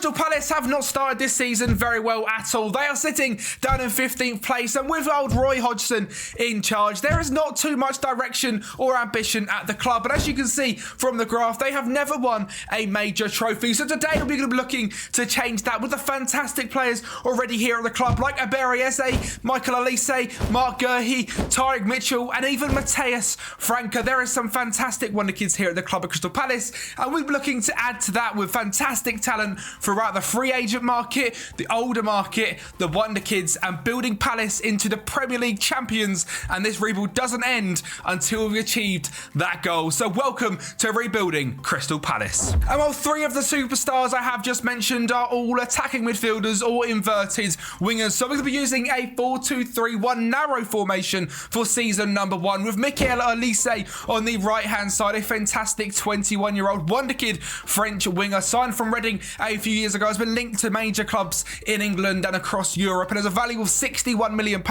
Crystal Palace have not started this season very well at all. They are sitting down in 15th place, and with old Roy Hodgson in charge, there is not too much direction or ambition at the club. But as you can see from the graph, they have never won a major trophy. So today we're going to be looking to change that with the fantastic players already here at the club, like Aberi Eze, Michael Olise, Mark Gurhey, Tariq Mitchell, and even Mateus Franca. There is some fantastic wonder kids here at the club at Crystal Palace, and we're looking to add to that with fantastic talent throughout the free agent market, the older market, the wonder kids, and building Palace into the Premier League champions. And this rebuild doesn't end until we've achieved that goal. So welcome to rebuilding Crystal Palace. And while three of the superstars I have just mentioned are all attacking midfielders or inverted wingers, so we're going to be using a 4-2-3-1 narrow formation for season number 1, with Michael Olise on the right hand side, a fantastic 21-year-old wonder kid French winger signed from Reading a few years ago, has been linked to major clubs in England and across Europe, and has a value of £61 million.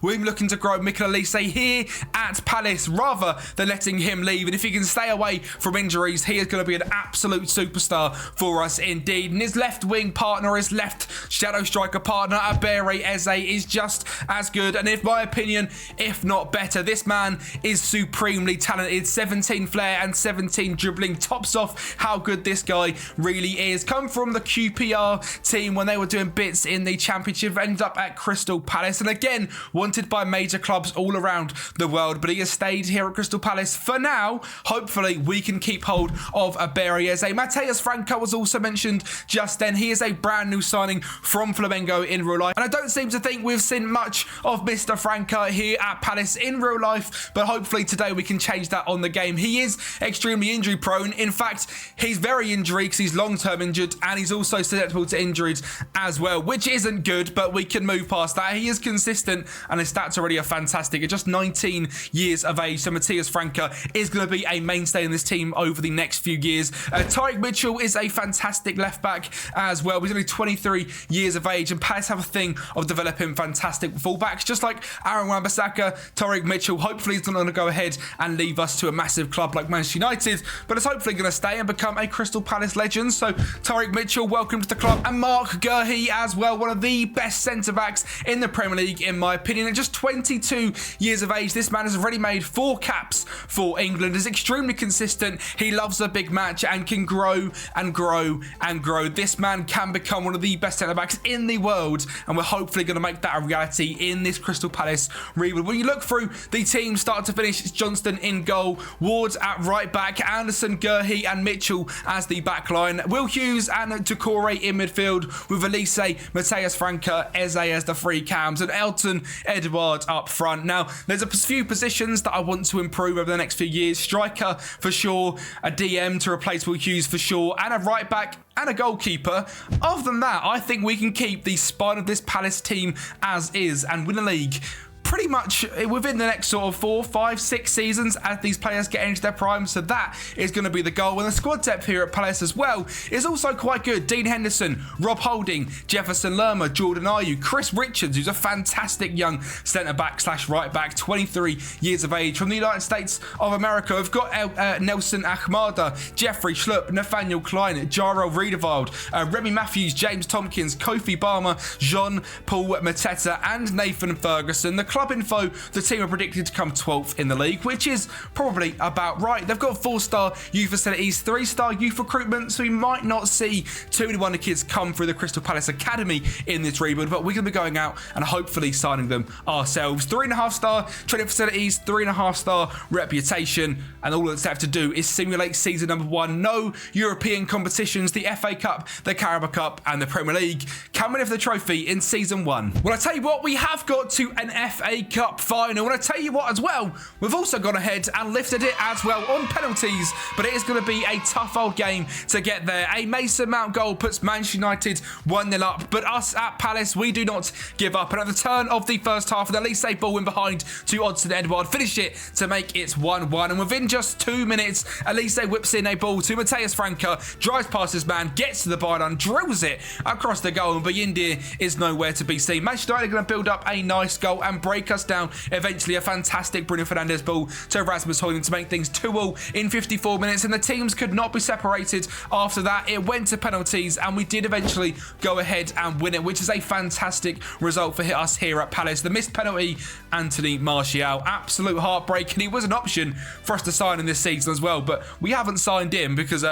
We're looking to grow Michael Olise here at Palace rather than letting him leave, and if he can stay away from injuries, he is going to be an absolute superstar for us indeed. And his left wing partner, his left shadow striker partner, Aberi Eze, is just as good, and in my opinion, if not better. This man is supremely talented, 17 flair and 17 dribbling, tops off how good this guy really is. Come from the QPR team when they were doing bits in the Championship, ended up at Crystal Palace, and again wanted by major clubs all around the world, but he has stayed here at Crystal Palace for now. Hopefully we can keep hold of Aberi Eze. Mateus Franca was also mentioned just then. He is a brand new signing from Flamengo in real life, and I don't seem to think we've seen much of Mr. Franca here at Palace in real life, but hopefully today we can change that on the game. He is extremely injury prone. In fact, he's very injury because he's long-term injured, and he's also susceptible to injuries as well, which isn't good, but we can move past that. He is consistent, and his stats already are fantastic at just 19 years of age. So Mateus Franca is going to be a mainstay in this team over the next few years. Tariq Mitchell is a fantastic left back as well. He's only 23 years of age, and Palace have a thing of developing fantastic fullbacks, just like Aaron Wan-Bissaka. Tariq Mitchell hopefully is not going to go ahead and leave us to a massive club like Manchester United, but is hopefully going to stay and become a Crystal Palace legend. So Tariq Mitchell, welcome to the club. And Mark Gurhey as well, one of the best centre-backs in the Premier League in my opinion. At just 22 years of age, this man has already made 4 caps for England, is extremely consistent. He loves a big match and can grow and grow and grow. This man can become one of the best centre-backs in the world, and we're hopefully going to make that a reality in this Crystal Palace rebuild. When you look through the team start to finish, it's Johnston in goal, Ward at right back, Anderson, Gurhey and Mitchell as the back line, Will Hughes and Doucouré in midfield, with Olise, Mateus Franca, Eze as the free cams, and Elton Edouard up front. Now, there's a few positions that I want to improve over the next few years. Striker for sure, a DM to replace Will Hughes for sure, and a right back and a goalkeeper. Other than that, I think we can keep the spine of this Palace team as is and win a league pretty much within the next sort of 4, 5, 6 seasons as these players get into their prime. So that is going to be the goal. And the squad depth here at Palace as well is also quite good. Dean Henderson, Rob Holding, Jefferson Lerma, Jordan Ayew, Chris Richards, who's a fantastic young centre-back / right-back, 23 years of age. From the United States of America, we've got Nelson Ahmada, Jeffrey Schlupp, Nathaniel Klein, Jaro Riedewald, Remy Matthews, James Tompkins, Kofi Barmer, Jean-Paul Mateta and Nathan Ferguson. The club info, the team are predicted to come 12th in the league, which is probably about right. They've got 4-star youth facilities, 3-star youth recruitment, so we might not see too many wonder kids come through the Crystal Palace Academy in this rebuild, but we're going to be going out and hopefully signing them ourselves. 3.5-star training facilities, 3.5-star reputation, and all that's left to do is simulate season number 1. No European competitions, the FA Cup, the Carabao Cup, and the Premier League. Can we lift the trophy in season 1? Well, I tell you what, we have got to an FA Cup final, and I tell you what as well, we've also gone ahead and lifted it as well on penalties, but it is going to be a tough old game to get there. A Mason Mount goal puts Manchester United 1-0 up, but us at Palace, we do not give up, and at the turn of the first half, the Olise ball in behind to Odson Edouard finish it to make it 1-1, and within just 2 minutes, Olise whips in a ball to Mateus Franca, drives past his man, gets to the byline, drills it across the goal, and Bayindir is nowhere to be seen. Manchester United are going to build up a nice goal and break break us down. Eventually, a fantastic Bruno Fernandes ball to Rasmus Højlund to make things 2-2 in 54 minutes, and the teams could not be separated after that. It went to penalties, and we did eventually go ahead and win it, which is a fantastic result for us here at Palace. The missed penalty, Anthony Martial, absolute heartbreak, and he was an option for us to sign in this season as well, but we haven't signed him because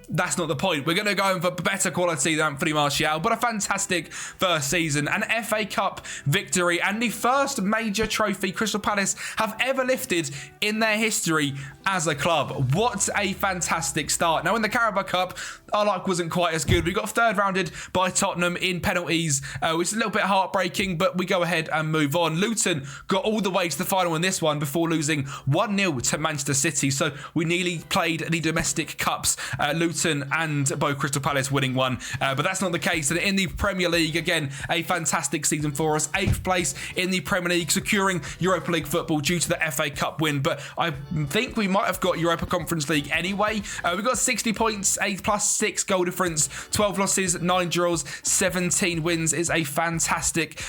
that's not the point. We're going to go in for better quality than Anthony Martial, but a fantastic first season, an FA Cup victory, and the first major trophy Crystal Palace have ever lifted in their history as a club. What a fantastic start. Now, in the Carabao Cup, our luck wasn't quite as good. We got third rounded by Tottenham in penalties, which is a little bit heartbreaking, but we go ahead and move on. Luton got all the way to the final in this one before losing 1-0 to Manchester City, so we nearly played the domestic cups. Luton and both Crystal Palace winning one, but that's not the case. And in the Premier League, again, a fantastic season for us. 8th place in the Premier League, securing Europa League football due to the FA Cup win, but I think we might have got Europa Conference League anyway. We got 60 points, a +6 goal difference, 12 losses, 9 draws, 17 wins. Is a fantastic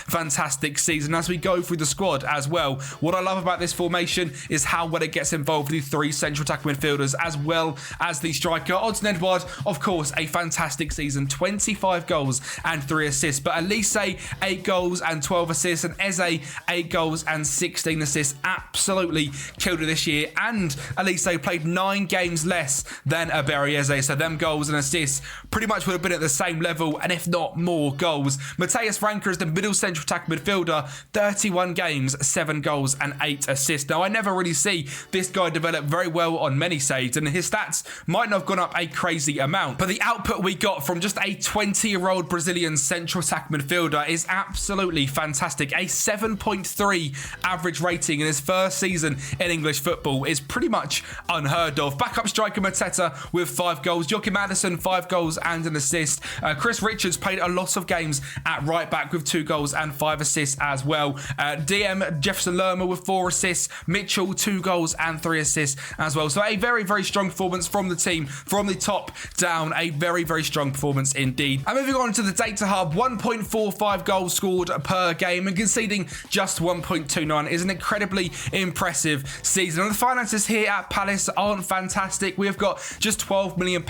season as we go through the squad as well. What I love about this formation is how well it gets involved with the 3 central attacking midfielders as well as the striker. Odsonne Edouard, of course, a fantastic season, 25 goals and 3 assists, but Elise, 8 goals and 12 assists, and Eze, 8 goals and 16 assists. Absolutely killed it this year, and Elise played 9 games less than Aberi Eze, so them goals and assists pretty much would have been at the same level, and if not more goals. Matthias Franca is the middle central attacking midfielder, 31 games, 7 goals and 8 assists. Now, I never really see this guy develop very well on many saves, and his stats might not have gone up a crazy amount, but the output we got from just a 20-year-old Brazilian central attacking midfielder is absolutely fantastic. A 7.3 average rating in his first season in English football is pretty much unheard of. Backup striker Mateta with 5 goals, Joachim Andersen 5 goals and an assist. Chris Richards played a lot of games at right back with 2 goals and 5 assists as well. DM Jefferson Lerma with 4 assists, Mitchell 2 goals and 3 assists as well. So a very strong performance from the team from the top down. A very strong performance indeed. And moving on to the data hub, 1.45 goals scored per game and conceding just 1.29 is an incredibly impressive season. And the finances here at Palace aren't fantastic. We have got just £12 million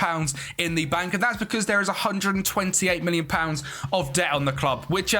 in the bank, and that's because there is £128 million of debt on the club, which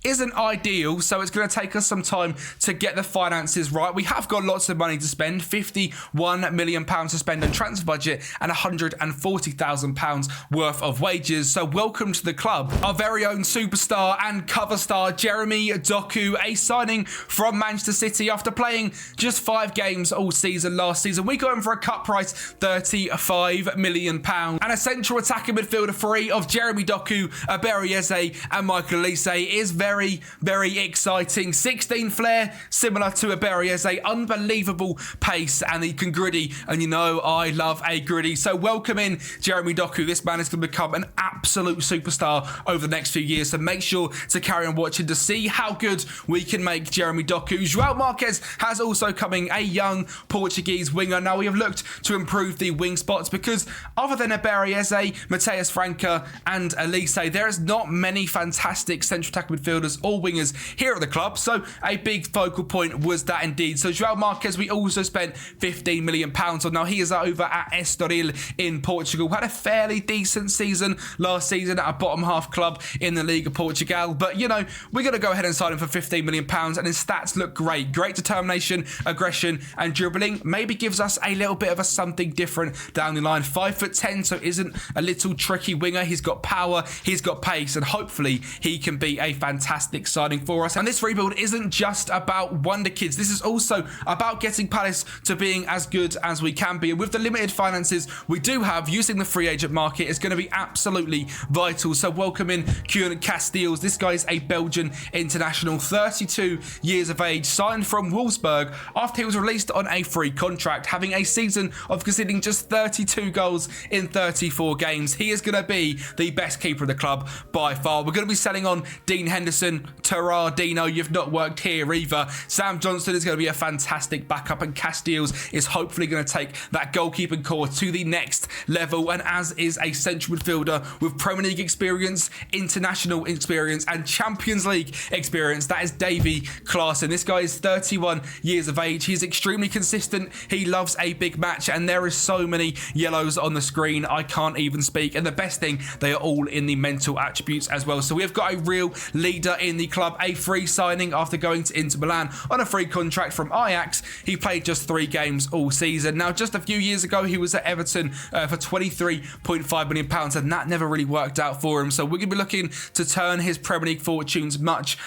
isn't ideal, so it's going to take us some time to get the finances right. We have got lots of money to spend, £51 million to spend on transfer budget and £140,000 worth of wages. So welcome to the club, our very own superstar and cover star Jeremy Doku, a signing from Manchester City after playing just 5 games all season last season. We got him for a cut price, £35 million, and a central attacking midfielder free of Jeremy Doku, Aberi Eze and Michael Elise is very exciting. 16 flair, similar to Aberi Eze, unbelievable pace, and he can gritty, and you know I love a gritty. So welcome in Jeremy Doku. This man is going to become an absolute superstar over the next few years, so make sure to carry on watching to see how good we can make Jeremy Doku. João Marques has also coming, a young Portuguese winger. Now, we have looked to improve the wing spots because other than Aberi Eze, Matthias Franca and Elise, there is not many fantastic central attacking midfielders or wingers here at the club, so a big focal point was that indeed. So João Marques, we also spent £15 million on. Now, he is over at Estoril in Portugal, had a fairly decent season last season at a bottom half club in the League of Portugal, but you know, we're going to go ahead and sign him for £15 million, and his stats look great determination, aggression and dribbling. Maybe gives us a little bit of a something different down the line. 5'10", so isn't a little tricky winger. He's got power, he's got pace, and hopefully he can be a fantastic signing for us. And this rebuild isn't just about wonder kids. This is also about getting Palace to being as good as we can be. And with the limited finances we do have, using the free agent market is going to be absolutely vital. So welcome in Kieran Casteels. This guy is a Belgian international, 32 years of age, signed from Wolfsburg after he was released on a free contract, having a season of conceding just 32 goals in 34 games. He is going to be the best keeper of the club by far. We're going to be selling on Dean Henderson Ferguson, Dino, you've not worked here either. Sam Johnston is going to be a fantastic backup, and Castiles is hopefully going to take that goalkeeping core to the next level, and as is a central midfielder with Premier League experience, international experience, and Champions League experience. That is Davy Klaassen. This guy is 31 years of age. He's extremely consistent. He loves a big match, and there is so many yellows on the screen I can't even speak. And the best thing, they are all in the mental attributes as well. So we have got a real leader in the club, a free signing after going to Inter Milan on a free contract from Ajax. He played just 3 games all season. Now, just a few years ago, he was at Everton for £23.5 million, and that never really worked out for him. So we're going to be looking to turn his Premier League fortunes much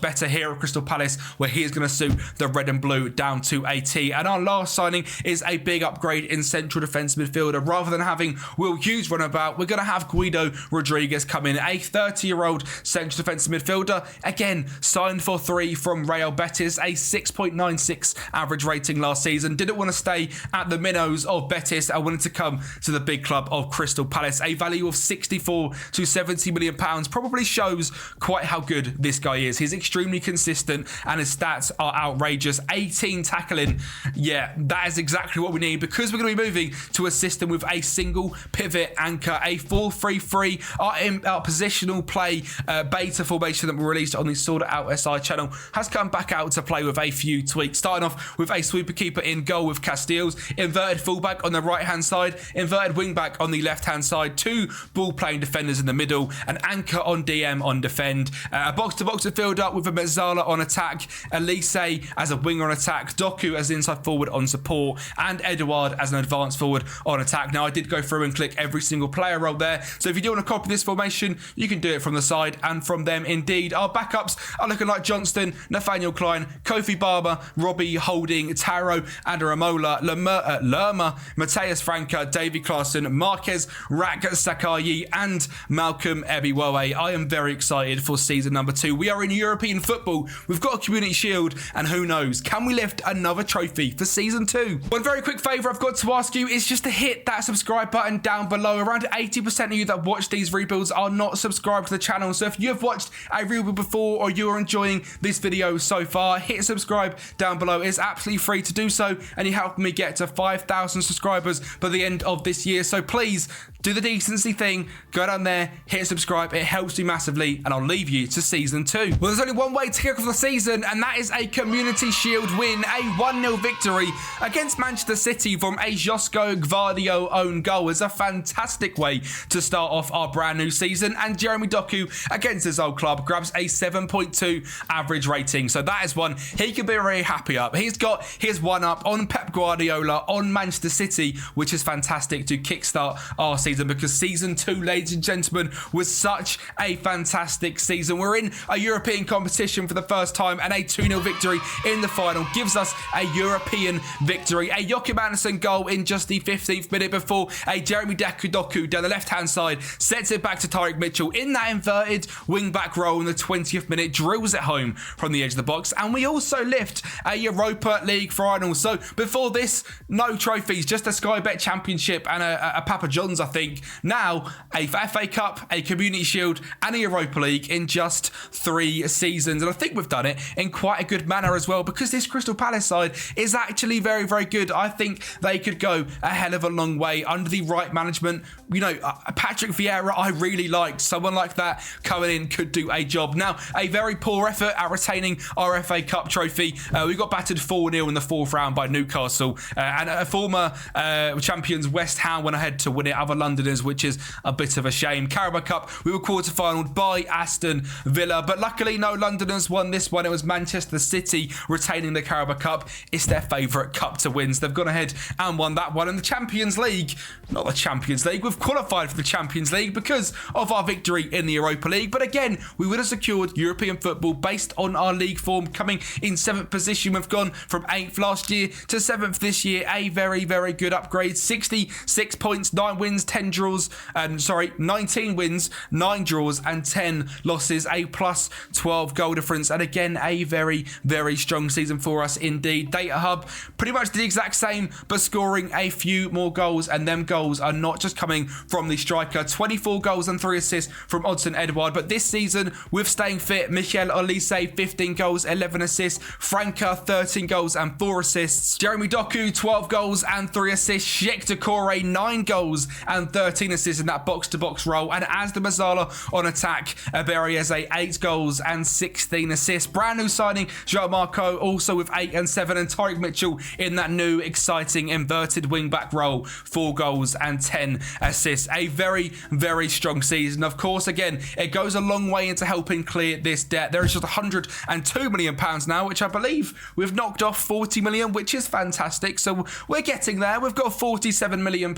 better here at Crystal Palace, where he is going to suit the red and blue down to a T. And our last signing is a big upgrade in central defence midfielder. Rather than having Will Hughes run about, we're going to have Guido Rodriguez come in, a 30-year-old central defensive midfielder. Again, signed for 3 from Real Betis, a 6.96 average rating last season. Didn't want to stay at the minnows of Betis. I wanted to come to the big club of Crystal Palace. A value of 64 to 70 million pounds probably shows quite how good this guy is. He's extremely consistent and his stats are outrageous. 18 tackling. Yeah, that is exactly what we need, because we're going to be moving to a system with a single pivot anchor, a 4-3-3. Our positional play beta formation that we released on the Sorted Out SI channel has come back out to play with a few tweaks. Starting off with a sweeper keeper in goal with Castiles, inverted fullback on the right hand side, inverted wingback on the left hand side, 2 ball playing defenders in the middle, an anchor on DM on defend, a box to box midfielder with a Mezzala on attack, Elise as a winger on attack, Doku as an inside forward on support, and Edouard as an advanced forward on attack. Now, I did go through and click every single player role there, so if you do want to copy this formation, you can do it from the side and from them indeed. Our backups are looking like Johnston, Nathaniel Klein, Kofi Barber, Robbie Holding, Taro, Adaramola, Lerma, Mateus Franca, Davy Klaassen, Marquez, Rak Sakayi, and Malcolm Ebiwoe. I am very excited for season number 2. We are in European football. We've got a Community Shield, and who knows, can we lift another trophy for season 2? One very quick favour I've got to ask you is just to hit that subscribe button down below. Around 80% of you that watch these rebuilds are not subscribed to the channel, so if you have watched a rebuild before or you are enjoying this video so far, hit subscribe down below. It's absolutely free to do so, and you help me get to 5,000 subscribers by the end of this year. So please do the decency thing, go down there, hit subscribe. It helps me massively, and I'll leave you to season 2. Well, there's only one way to kick off the season, and that is a Community Shield win, a 1-0 victory against Manchester City from a Josko Gvardio own goal. It's a fantastic way to start off our brand new season, and Jeremy Doku against his old club grabs a 7.2 average rating. So that is one he can be very happy up. He's got his one up on Pep Guardiola on Manchester City, which is fantastic to kickstart our season, because season 2, ladies and gentlemen, was such a fantastic season. We're in a European competition for the first time, and a 2-0 victory in the final gives us a European victory. A Joachim Andersen goal in just the 15th minute before a Jeremy Doku down the left-hand side sets it back to Tyrick Mitchell in that inverted wing-back role in the 20th minute, drills it home from the edge of the box, and we also lift a Europa League final. So before this, no trophies, just a Sky Bet Championship and a Papa John's, I think. Now, a FA Cup, a Community Shield, and a Europa League in just 3 seasons. And I think we've done it in quite a good manner as well, because this Crystal Palace side is actually very, very good. I think they could go a hell of a long way under the right management. You know, Patrick Vieira, I really liked. Someone like that coming in could do a job. Now, a very poor effort at retaining our FA Cup trophy. We got battered 4-0 in the 4th round by Newcastle, and a former champions West Ham went ahead to win it, other Londoners, which is a bit of a shame. Carabao Cup, we were quarter-finaled by Aston Villa, but luckily no Londoners won this one. It was Manchester City retaining the Carabao Cup. It's their favourite cup to win, so they've gone ahead and won that one. And the Champions League, not the Champions League, we've qualified for the Champions League because of our victory in the Europa League, but again, we would have secured European football based on our league form, coming in 7th position. We've gone from 8th last year to 7th this year, a very, very good upgrade. 66 points, 9 wins, 10 draws, 19 wins, 9 draws and 10 losses, a plus 12 goal difference, and again, a very, very strong season for us indeed. Data Hub, pretty much the exact same, but scoring a few more goals, and them goals are not just coming from the striker. 24 goals and 3 assists from Odsonne Edouard, but this season with staying fit. Michael Olise, 15 goals, 11 assists. Franca, 13 goals and 4 assists. Jeremy Doku, 12 goals and 3 assists. Sheik Doucouré, 9 goals and 13 assists in that box-to-box role. And as the Mazzala on attack, Berriese, 8 goals and 16 assists. Brand new signing, João Marco, also with 8 and 7. And Tyrick Mitchell in that new, exciting, inverted wing-back role, 4 goals and 10 assists. A very, very strong season. Of course, again, it goes a long way into helping clear this debt. There is just £102 million now, which I believe we've knocked off 40 million, which is fantastic. So we're getting there. We've got £47 million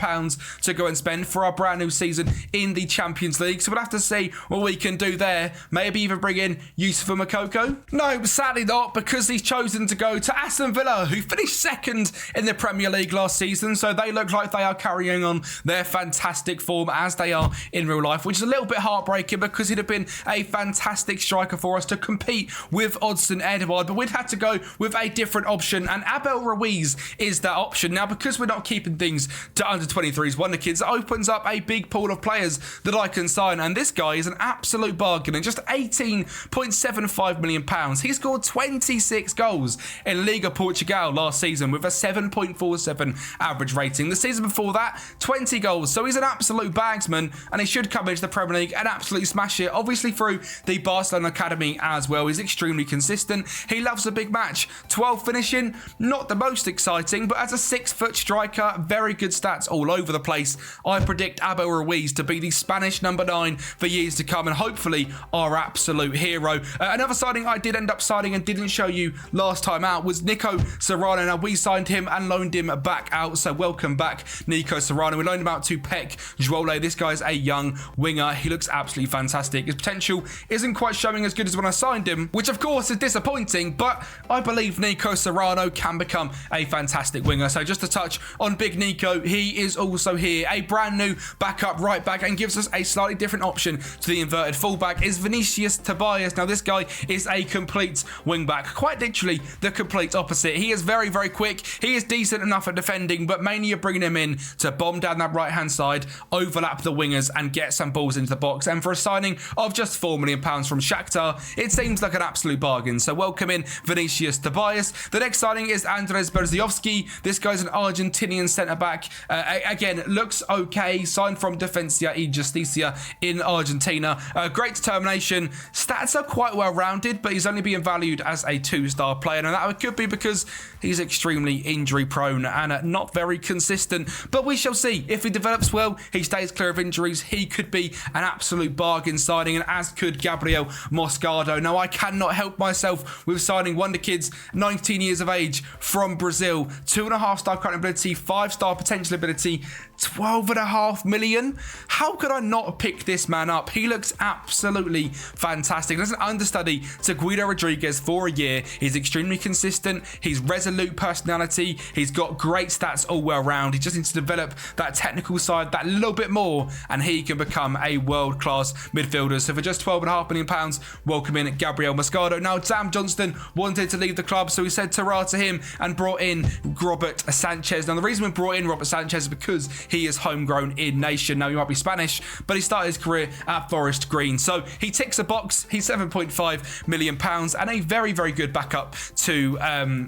to go and spend for our brand new season in the Champions League. So we'll have to see what we can do there. Maybe even bring in Youssoufa Moukoko. No, sadly not, because he's chosen to go to Aston Villa, who finished second in the Premier League last season. So they look like they are carrying on their fantastic form as they are in real life, which is a little bit heartbreaking because he'd have been a fantastic striker for us to compete with Odsonne Edouard, but we'd had to go with a different option, and Abel Ruiz is that option. Now, because we're not keeping things to under 23s Wonder Kids, it opens up a big pool of players that I can sign, and this guy is an absolute bargain. And just £18.75 million. He scored 26 goals in Liga Portugal last season with a 7.47 average rating. The season before that, 20 goals. So he's an absolute bagsman, and he should come into the Premier League and absolutely smash it. Obviously through the Barcelona Academy as well. He's extremely consistent. He loves a big match. 12 finishing, not the most exciting, but as a 6-foot striker, very good stats all over the place. I predict Abel Ruiz to be the Spanish number 9 for years to come, and hopefully our absolute hero. Another signing I did end up signing and didn't show you last time out was Nico Serrano. Now, we signed him and loaned him back out, so welcome back, Nico Serrano. We loaned him out to Pek Jouole. This guy's a young winger. He looks absolutely fantastic. His potential isn't quite showing as good as when I signed him, which of course is disappointing, but I believe Nico Serrano can become a fantastic winger. So just to touch on Big Nico, he is also here, a brand new backup right back, and gives us a slightly different option to the inverted fullback is Vinicius Tobias. Now, this guy is a complete wing back, quite literally the complete opposite. He is very, very quick. He is decent enough at defending, but mainly you're bringing him in to bomb down that right hand side, overlap the wingers and get some balls into the box. And for a signing of just £4 million from Shakhtar, it seems like an absolute bargain. So welcome in Vinicius Tobias. The next signing is Andres Berziovski. This guy's an Argentinian centre-back. Again, looks okay. Signed from Defensa y Justicia in Argentina. Great determination. Stats are quite well-rounded, but he's only being valued as a 2-star player. Now, that could be because he's extremely injury-prone and not very consistent. But we shall see. If he develops well, he stays clear of injuries, he could be an absolute bargain signing, and as could Gabriel Moscardo. Now, I cannot help myself with signing Wonder Kids, 19 years of age, from Brazil. 2.5-star current ability, 5-star potential ability, 12.5 million. How could I not pick this man up? He looks absolutely fantastic. As an understudy to Guido Rodriguez for a year, he's extremely consistent. He's resolute personality. He's got great stats all well round. He just needs to develop that technical side that little bit more, and he can become a world-class midfielder. So for just £12.5 million, welcome in Gabriel Moscardo. Now, Sam Johnston wanted to leave the club, so we said ta-ra to him and brought in Robert Sanchez. Now, the reason we brought in Robert Sanchez is because he is homegrown in nation. Now, he might be Spanish, but he started his career at Forest Green. So he ticks a box. He's £7.5 million and a very, very good backup to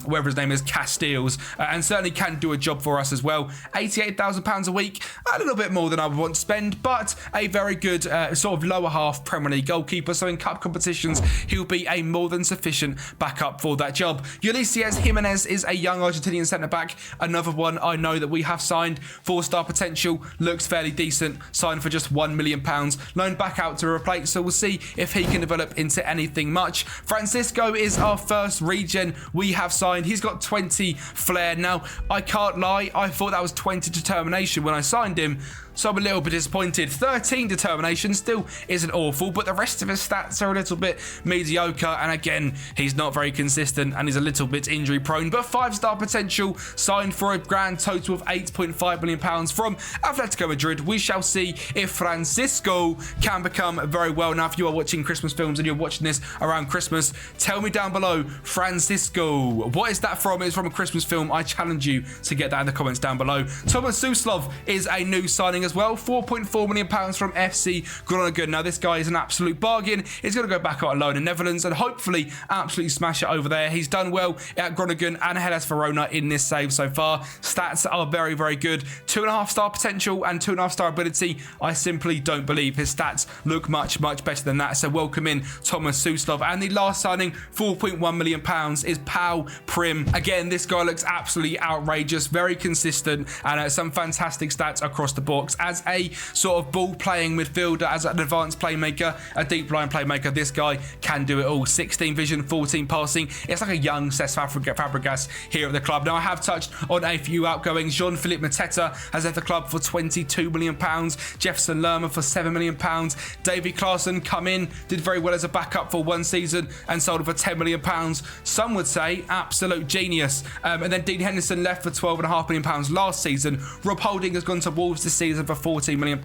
whoever his name is, Castiles, and certainly can do a job for us as well. £88,000 a week, a little bit more than I would want to spend, but a very good sort of lower half Premier League goalkeeper. So in cup competitions, he'll be a more than sufficient backup for that job. Ulysses Jimenez is a young Argentinian centre-back, another one I know that we have signed. 4-star potential, looks fairly decent, signed for just £1 million, loaned back out to replace, so we'll see if he can develop into anything much. Francisco is our first regen we have signed. He's got 20 flair. Now, I can't lie, I thought that was 20 determination when I signed him, so I'm a little bit disappointed. 13 determination still isn't awful, but the rest of his stats are a little bit mediocre, and again, he's not very consistent and he's a little bit injury prone. But 5-star potential, signed for a grand total of £8.5 million from Atletico Madrid. We shall see if Francisco can become very well. Now, if you are watching Christmas films and you're watching this around Christmas, tell me down below, Francisco, what is that from? It's from a Christmas film. I challenge you to get that in the comments down below. Thomas Suslov is a new signing. signing as well, £4.4 million from FC Groningen. Now this guy is an absolute bargain. He's going to go back out on loan in Netherlands and hopefully absolutely smash it over there. He's done well at Groningen and Hellas Verona in this save so far. Stats are very, very good. 2.5 star potential and 2.5 star ability. I simply don't believe his stats look much better than that. So welcome in Thomas Suslov. And the last signing, £4.1 million, is Pau Prim. Again, this guy looks absolutely outrageous, very consistent, and some fantastic stats across the box. As a sort of ball-playing midfielder, as an advanced playmaker, a deep-line playmaker, this guy can do it all. 16 vision, 14 passing. It's like a young Cesc Fabregas here at the club. Now, I have touched on a few outgoings. Jean-Philippe Mateta has left the club for £22 million. Jefferson Lerma for £7 million. Davy Klaassen come in, did very well as a backup for one season and sold for £10 million. Some would say absolute genius. And then Dean Henderson left for £12.5 million last season. Rob Holding has gone to Wolves this season for £14 million.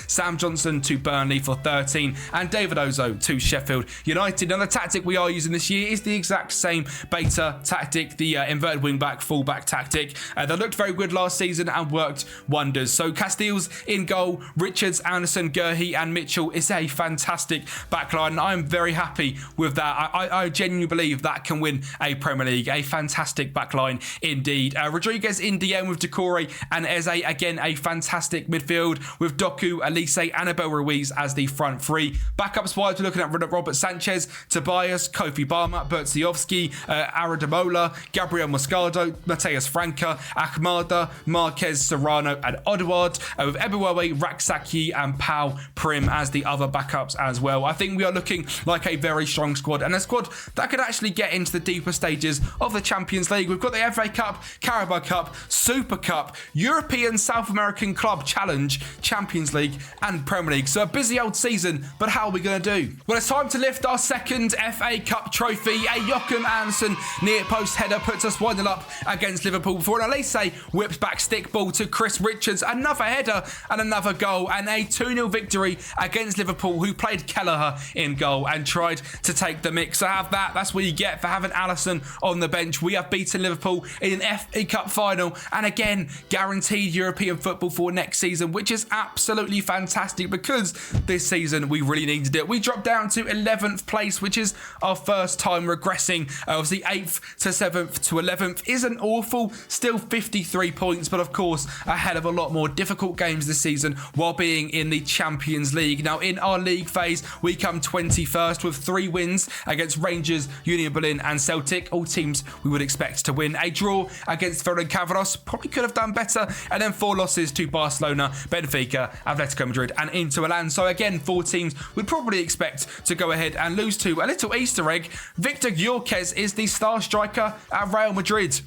Sam Johnson to Burnley for 13, and David Ozo to Sheffield United. Now the tactic we are using this year is the exact same beta tactic, the inverted wing-back, full-back tactic. That looked very good last season and worked wonders. So Castiles in goal, Richards, Anderson, Gurhey and Mitchell is a fantastic backline. I'm very happy with that. I genuinely believe that can win a Premier League. A fantastic backline indeed. Rodriguez in DM with Decore and Eze, again a fantastic midfield with Doku, Elise, Annabelle Ruiz as the front three. Backups wise, we're looking at Robert Sanchez, Tobias, Kofi Barma, Bertziovski, Arademola, Gabriel Moscardo, Mateus Franca, Ahmada, Marquez, Serrano and Odeward, with Ebuwewe, Raksaki and Pau Prim as the other backups as well. I think we are looking like a very strong squad, and a squad that could actually get into the deeper stages of the Champions League. We've got the FA Cup, Carabao Cup, Super Cup, European South American Club Challenge, Champions League and Premier League. So a busy old season, but how are we going to do? Well, it's time to lift our second FA Cup trophy. A Joachim Andersen near post header puts us 1-0 up against Liverpool before an Elise whips back stick ball to Chris Richards. Another header and another goal, and a 2-0 victory against Liverpool, who played Kelleher in goal and tried to take the mix. So have that. That's what you get for having Alisson on the bench. We have beaten Liverpool in an FA Cup final, and again guaranteed European football for next season, which is absolutely fantastic because this season we really needed it. We dropped down to 11th place, which is our first time regressing. Obviously 8th to 7th to 11th isn't awful, still 53 points, but of course a hell of a lot more difficult games this season while being in the Champions League. Now in our league phase we come 21st with 3 wins against Rangers, Union Berlin and Celtic, all teams we would expect to win. A draw against Ferencvaros, probably could have done better, and then 4 losses to Barcelona, Benfica, Atletico Madrid and Inter Milan. So again 4 teams we'd probably expect to go ahead and lose to. A little Easter egg, Victor Gyökeres is the star striker at Real Madrid.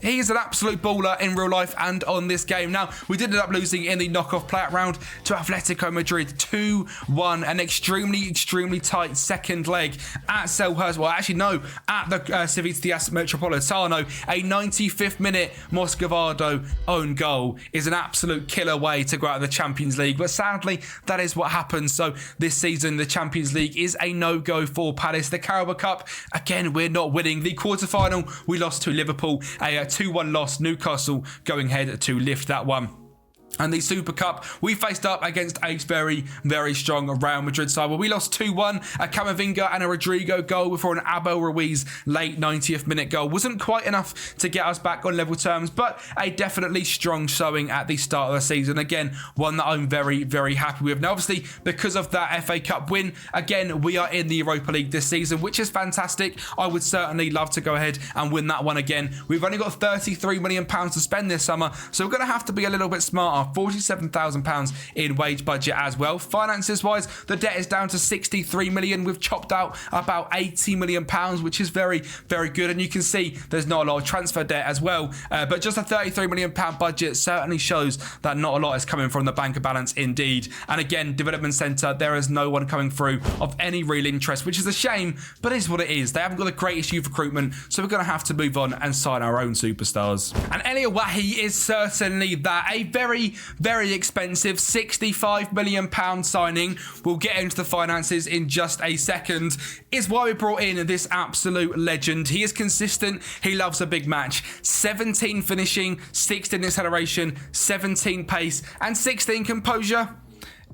He is an absolute baller in real life and on this game. Now, we did end up losing in the knockoff play-out round to Atletico Madrid 2-1. An extremely tight second leg at Selhurst. Well, actually, no, at the Civitas Metropolitano. A 95th minute Moscovado own goal is an absolute killer way to go out of the Champions League. But sadly, that is what happens. So this season, the Champions League is a no-go for Palace. The Carabao Cup, again, we're not winning. The quarter-final, we lost to Liverpool. A 2-1 loss, Newcastle going ahead to lift that one. And the Super Cup, we faced up against a very strong Real Madrid side. Well, we lost 2-1, a Camavinga and a Rodrigo goal before an Abel Ruiz late 90th minute goal. Wasn't quite enough to get us back on level terms, but a definitely strong showing at the start of the season. Again, one that I'm very happy with. Now, obviously, because of that FA Cup win, again, we are in the Europa League this season, which is fantastic. I would certainly love to go ahead and win that one again. We've only got £33 million to spend this summer, so we're going to have to be a little bit smarter. £47,000 in wage budget as well. Finances wise, the debt is down to 63 million. We've chopped out about 80 million pounds, which is very good. And you can see there's not a lot of transfer debt as well. But just a 33 million pound budget certainly shows that not a lot is coming from the bank balance indeed. And again, development centre, there is no one coming through of any real interest, which is a shame, but it is what it is. They haven't got the greatest youth recruitment, so we're going to have to move on and sign our own superstars. And Elia Wahi is certainly that. A very very expensive £65 million signing, we'll get into the finances in just a second, is why we brought in this absolute legend. He is consistent, he loves a big match. 17 finishing, 16 acceleration, 17 pace, and 16 composure.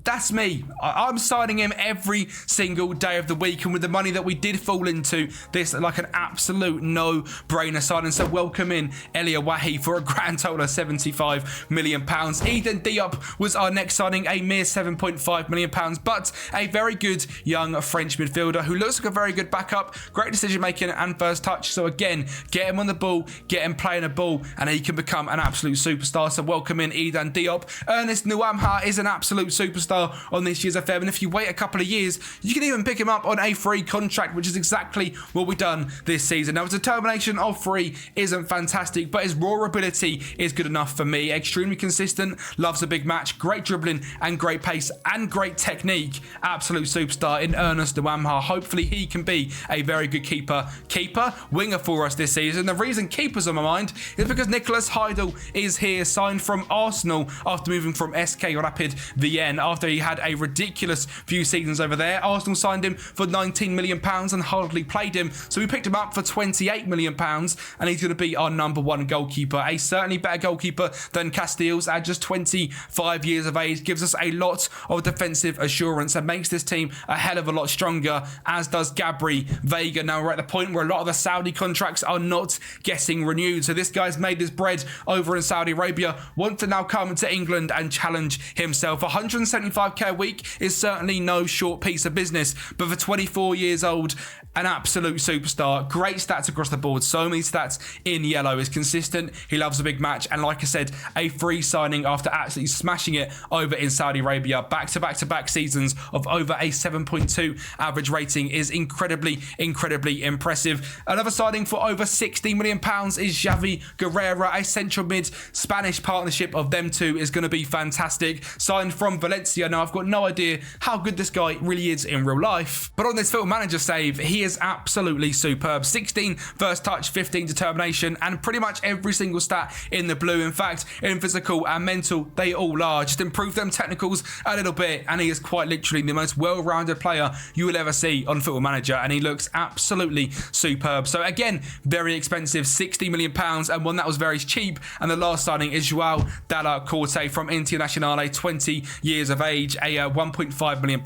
That's me. I'm signing him every single day of the week, and with the money that we did fall into, this like an absolute no-brainer signing. So welcome in Elia Wahi for a grand total of £75 million. Ethan Diop was our next signing, a mere £7.5 million, but a very good young French midfielder who looks like a very good backup, great decision making and first touch. So again, get him on the ball, get him playing a ball, and he can become an absolute superstar. So welcome in Ethan Diop. Ernest Nwamha is an absolute superstar on this year's FM, and if you wait a couple of years, you can even pick him up on a free contract, which is exactly what we've done this season. Now, his determination of free isn't fantastic, but his raw ability is good enough for me. Extremely consistent, loves a big match, great dribbling and great pace and great technique. Absolute superstar in Ernest Nwamha. Hopefully he can be a very good winger for us this season. The reason keeper's on my mind is because Nicholas Heidel is here, signed from Arsenal after moving from SK Rapid Vienna. After he had a ridiculous few seasons over there, Arsenal signed him for £19 million and hardly played him, so we picked him up for £28 million, and he's going to be our number one goalkeeper. A certainly better goalkeeper than Castells at just 25 years of age, gives us a lot of defensive assurance and makes this team a hell of a lot stronger, as does Gabri Vega. Now we're at the point where a lot of the Saudi contracts are not getting renewed, so this guy's made his bread over in Saudi Arabia, wants to now come to England and challenge himself. 175k a week is certainly no short piece of business, but for 24 years old, an absolute superstar. Great stats across the board, so many stats in yellow. Is consistent, he loves a big match, and like I said, a free signing after absolutely smashing it over in Saudi Arabia. Back-to-back seasons of over a 7.2 average rating is incredibly impressive. Another signing for over £60 million is Xavi Guerrera, a central mid. Spanish partnership of them two is going to be fantastic. Signed from Valencia. Now, I've got no idea how good this guy really is in real life, but on this Football Manager save, he is absolutely superb. 16 first touch, 15 determination, and pretty much every single stat in the blue. In fact, in physical and mental, they all are. Just improve them technicals a little bit, and he is quite literally the most well-rounded player you will ever see on Football Manager, and he looks absolutely superb. So again, very expensive, £60 million, and one that was very cheap. And the last signing is Joao Dalla Corte from Internazionale, 20 years of age, a £1.5 million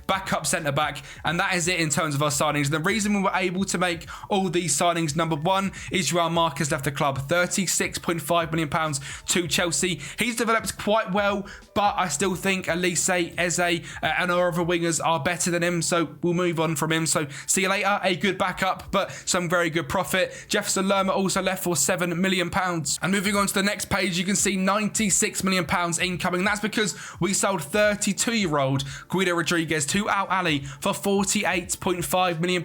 backup centre-back, and that is it in terms of our signings. The reason we were able to make all these signings, number one, is Joao Marcus left the club, £36.5 million to Chelsea. He's developed quite well, but I still think Elise, Eze, and our other wingers are better than him, so we'll move on from him. So see you later. A good backup, but some very good profit. Jefferson Lerma also left for £7 million. And moving on to the next page, you can see £96 million incoming. That's because we sold 32-year-old Guido Rodriguez to Al Ahly for £48.5 million.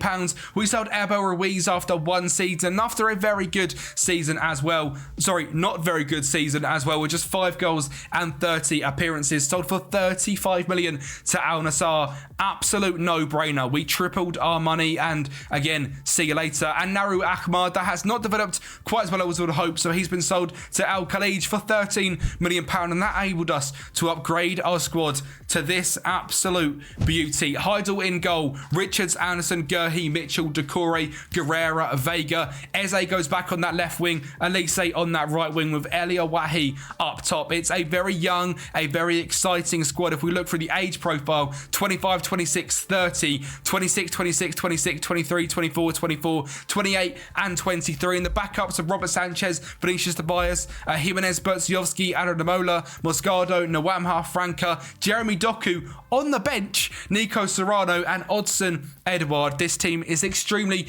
We sold Abel Ruiz after one season, after a very good season as well. Sorry, not very good season as well, with just 5 goals and 30 appearances. Sold for £35 million to Al Nassr. Absolute no-brainer. We tripled our money, and again, see you later. And Naru Ahmad, that has not developed quite as well as we would hope, so he's been sold to Al Khalij for £13 million, and that enabled us to upgrade our squad to this absolute beauty. Heidel in goal, Richards, Anderson, Gurhi, Mitchell, Decore, Guerrera, Vega. Eze goes back on that left wing, Elise on that right wing, with Elia Wahi up top. It's a very young, a very exciting squad. If we look through the age profile, 25, 26, 30, 26, 26, 26, 23, 24, 24, 28, and 23. And the backups of Robert Sanchez, Vinicius Tobias, Jimenez, Bertziovsky, Adamola, Moscardo, Nwamha, Franca, Jeremy Doku on the bench, Nico Serrano, and Odsonne Edouard. This team is extremely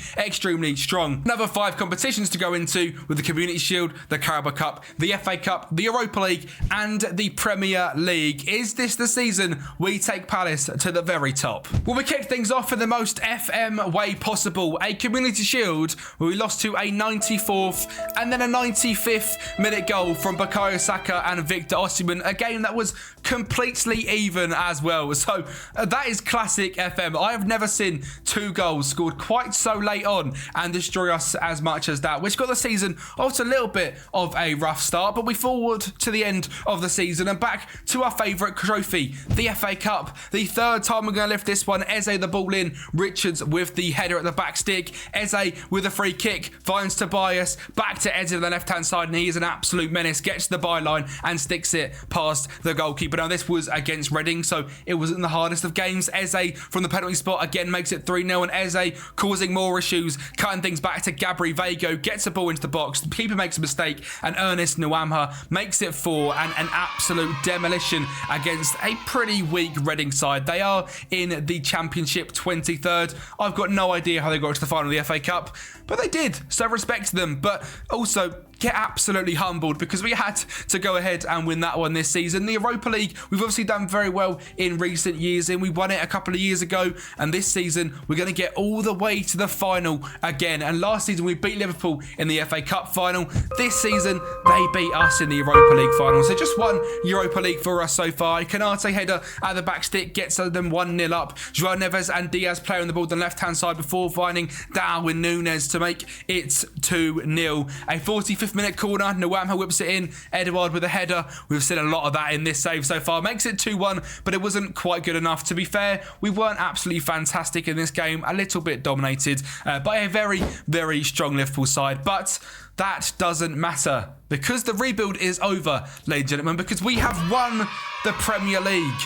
strong. Another 5 competitions to go into, with the Community Shield, the Carabao Cup, the FA Cup, the Europa League, and the Premier League. Is this the season we take Palace to the very top? Well, we kicked things off in the most FM way possible. A Community Shield where we lost to a 94th and then a 95th minute goal from Bukayo Saka and Victor Osimhen. A game that was completely completely even as well. So that is classic FM. I have never seen 2 goals scored quite so late on and destroy us as much as that, which got the season off to a little bit of a rough start, but we forward to the end of the season and back to our favourite trophy, the FA Cup. The third time we're going to lift this one. Eze the ball in, Richards with the header at the back stick, Eze with a free kick, finds Tobias, back to Eze on the left hand side, and he is an absolute menace, gets to the byline and sticks it past the goalkeeper. Now this was against Reading, so it wasn't the hardest of games. Eze from the penalty spot again makes it 3-0, and Eze causing more issues, cutting things back to Gabri Vago, gets a ball into the box, the keeper makes a mistake, and Ernest Nwamha makes it 4, and an absolute demolition against a pretty weak Reading side. They are in the Championship 23rd. I've got no idea how they got to the final of the FA Cup, but they did, so respect to them, but also get absolutely humbled because we had to go ahead and win that one this season. The Europa League, we've obviously done very well in recent years, and we won it a couple of years ago, and this season we're going to get all the way to the final again. And last season we beat Liverpool in the FA Cup final. This season they beat us in the Europa League final, so just one Europa League for us so far. Kanate header at the back stick gets them 1-0 up. Joao Neves and Diaz play on the ball on the left hand side before finding Darwin Núñez to make it 2-0. A 45th minute corner, Nwamha whips it in, Edouard with a header. We've seen a lot of that in this save so far. Makes it 2-1, but it wasn't quite good enough. To be fair, we weren't absolutely fantastic in this game, a little bit dominated by a very, very strong Liverpool side, but that doesn't matter because the rebuild is over, ladies and gentlemen, because we have won the Premier League.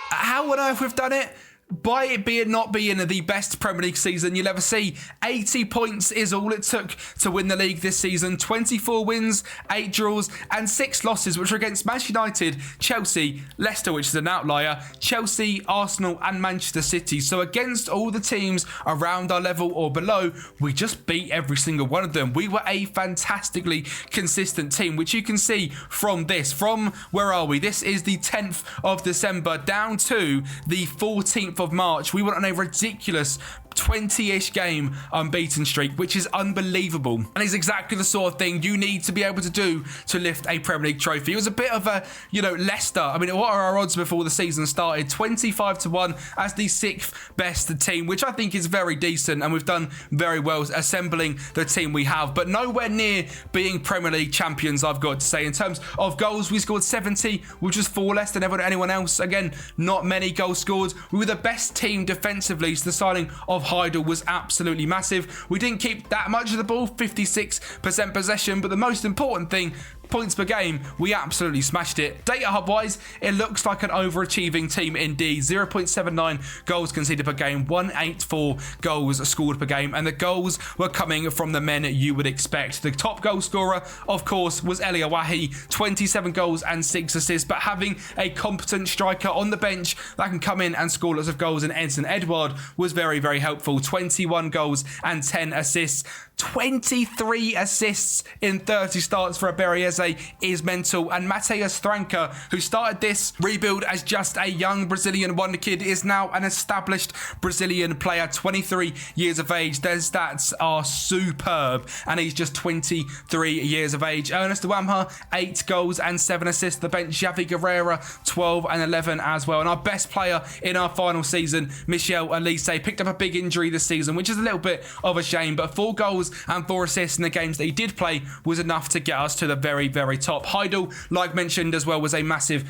How on earth we've done it? By it not being the best Premier League season you'll ever see. 80 points is all it took to win the league this season. 24 wins, 8 draws and 6 losses, which are against Manchester United, Chelsea, Leicester, which is an outlier, Chelsea, Arsenal and Manchester City. So against all the teams around our level or below, we just beat every single one of them. We were a fantastically consistent team, which you can see from this. From, where are we? This is the 10th of December down to the 14th of March. We went on a ridiculous 20-ish game unbeaten streak, which is unbelievable, and is exactly the sort of thing you need to be able to do to lift a Premier League trophy. It was a bit of a, Leicester. I mean, what are our odds before the season started? 25-1 as the 6th best team, which I think is very decent, and we've done very well assembling the team we have, but nowhere near being Premier League champions, I've got to say. In terms of goals, we scored 70, which was 4 less than anyone else. Again, not many goals scored. We were the best team defensively, so the signing of Heidel was absolutely massive. We didn't keep that much of the ball, 56% possession, but the most important thing, points per game, we absolutely smashed it. Data hub wise, it looks like an overachieving team indeed. 0.79 goals conceded per game, 184 goals scored per game, and the goals were coming from the men you would expect. The top goal scorer, of course, was Eli Awahi, 27 goals and 6 assists, but having a competent striker on the bench that can come in and score lots of goals in Edson Edouard was very, very helpful. 21 goals and 10 assists. 23 assists in 30 starts for Aberi Eze is mental, and Mateus Stranca, who started this rebuild as just a young Brazilian wonder kid, is now an established Brazilian player, 23 years of age. Their stats are superb, and he's just 23 years of age. Ernest Nwamha, 8 goals and 7 assists. The bench, Javi Guerrera, 12 and 11 as well. And our best player in our final season, Michel Elise, picked up a big injury this season, which is a little bit of a shame, but 4 goals and 4 assists in the games that he did play was enough to get us to the very, very top. Heidel, like mentioned as well, was a massive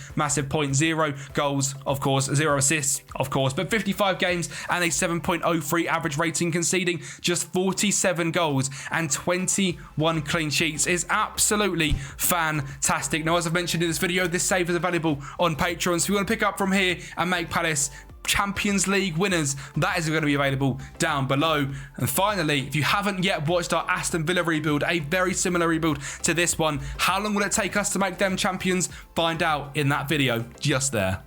point. 0 goals, of course, 0 assists, of course, but 55 games and a 7.03 average rating, conceding just 47 goals and 21 clean sheets is absolutely fantastic. Now, as I've mentioned in this video, this save is available on Patreon, so if you want to pick up from here and make Palace Champions League winners, that is going to be available down below. And finally, if you haven't yet watched our Aston Villa rebuild, a very similar rebuild to this one, how long will it take us to make them champions? Find out in that video just there.